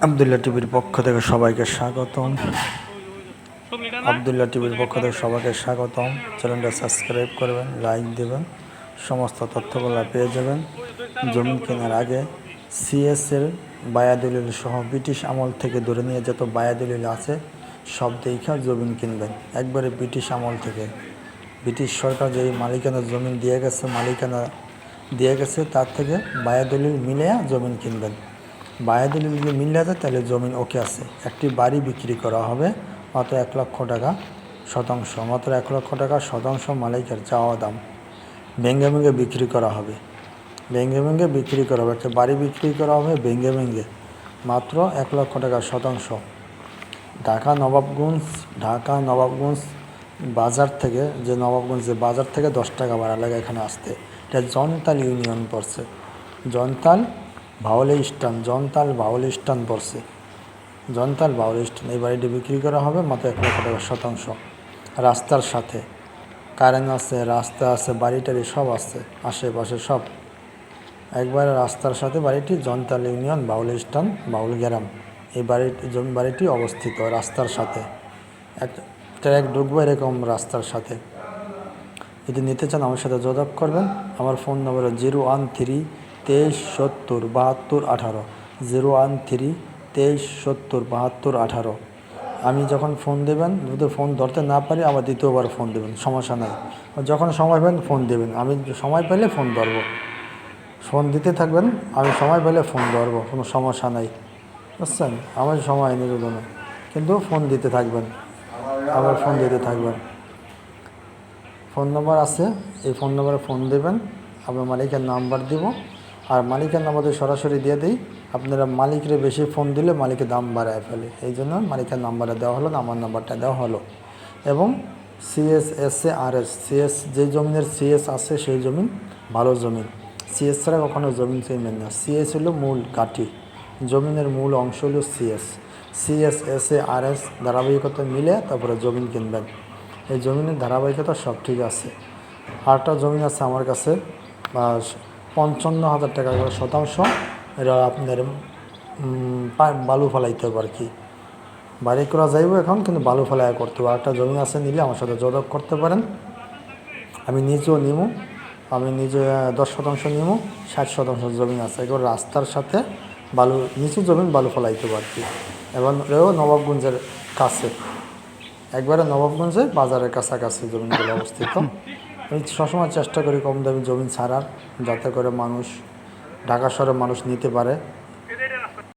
আব্দুল্লাহ টিভির পক্ষ থেকে সবাইকে স্বাগতম। আব্দুল্লাহ টিভির পক্ষ থেকে সবাইকে স্বাগতম। চ্যানেলটা সাবস্ক্রাইব করবেন, লাইক দেবেন, সমস্ত তথ্যগুলো পেয়ে যাবেন। জমি কেনার আগে সিএসের বায়াদলিল সহ ব্রিটিশ আমল থেকে ধরে নিয়ে যত বায়াদলিল আছে সব দেখা জমিন কিনবেন। একবারে ব্রিটিশ আমল থেকে, ব্রিটিশ সরকার যে মালিকানা জমিন দিয়ে গেছে তার থেকে বায়াদলিল মিলিয়ে জমিন কিনবেন। বায়াদলিল যদি মিলে যায় তাহলে জমিন ওকে আছে। একটি বাড়ি বিক্রি করা হবে মাত্র 1 লক্ষ টাকা শতাংশ, মাত্র 1 লক্ষ টাকা শতাংশ মালিকের চাওয়া দাম। ভেঙে বিক্রি করা হবে, একটা বাড়ি বিক্রি করা হবে ভেঙে মাত্র 1 লক্ষ টাকা শতাংশ। ঢাকা নবাবগঞ্জ বাজার থেকে নবাবগঞ্জে বাজার থেকে 10 টাকা ভাড়া লাগে এখানে আসতে। এটা জনতাল ইউনিয়ন পড়ছে, জনতাল বাউলি স্টান পড়ছে, এই বাড়িটি বিক্রি করা হবে মাত্র 1 লক্ষ টাকা শতাংশ। রাস্তার সাথে কারেন্ট আছে, রাস্তা আছে, বাড়িটারি সব আছে, আশেপাশে সব একবারে রাস্তার সাথে বাড়িটি। জনতাল ইউনিয়ন বাউল গ্রাম এই বাড়িটি অবস্থিত রাস্তার সাথে। ট্র্যাক ঢুকবো এরকম রাস্তার সাথে। যদি নিতে চান আমার সাথে যোগাযোগ করবেন। আমার ফোন নম্বর 013-2370-7218, 013-2370-7218। আমি যখন ফোন দেবেন, যদি ফোন ধরতে না পারি আবার দ্বিতীয়বার ফোন দেবেন, সমস্যা নাই। যখন সময় পাবেন ফোন দেবেন, আমি সময় পেলে ফোন ধরবো। ফোন দিতে থাকবেন, আমি সময় পেলে ফোন ধরবো, কোনো সমস্যা নাই, বুঝছেন? আমার সময় নেই জন্য, কিন্তু ফোন দিতে থাকবেন, ফোন নম্বর আছে, এই ফোন নম্বরে ফোন দেবেন। আপনার মালিকের নাম্বার দিব, আর মালিকের নাম্বার সরাসরি দিয়ে দিই। আপনারা মালিকের বেশি ফোন দিলে মালিকের দাম বাড়ায় ফেলে, এই জন্য মালিকের নাম্বারটা দেওয়া হলো না, আমার নাম্বারটা দেওয়া হলো। এবং সিএস যে জমিনের সিএস আছে সেই জমিন ভালো জমিন। সিএস ছাড়া কখনো জমিন কিনবেন না। সিএস হলো মূল ঘাঁটি, জমিনের মূল অংশ হলো সিএস ধারাবাহিকতা মিলে তারপরে জমিন কিনবেন। এই জমিনের ধারাবাহিকতা সব ঠিক আছে। আরেকটা জমিন আছে আমার কাছে 55,000 টাকা করে শতাংশ। এটা আপনার বালু ফেলাইতে হবে আর কি, বাড়ি করা যাইব এখন, কিন্তু বালু ফেলাই করতে হবে। আরেকটা জমি আছে, নিলে আমার সাথে যোগাযোগ করতে পারেন। আমি নিজে 10 শতাংশ নিব, 60 শতাংশ জমি আছে। এগুলো রাস্তার সাথে নিচু জমিন বালু ফেলাইতে হবে আর কি। এবং নবাবগঞ্জের কাছে, একবারে নবাবগঞ্জে বাজারের কাছাকাছি জমিনগুলো অবস্থিত। আমি সবসময় চেষ্টা করি কম দামি জমি ছাড়ার, যাতে করে ঢাকা শহরের মানুষ নিতে পারে।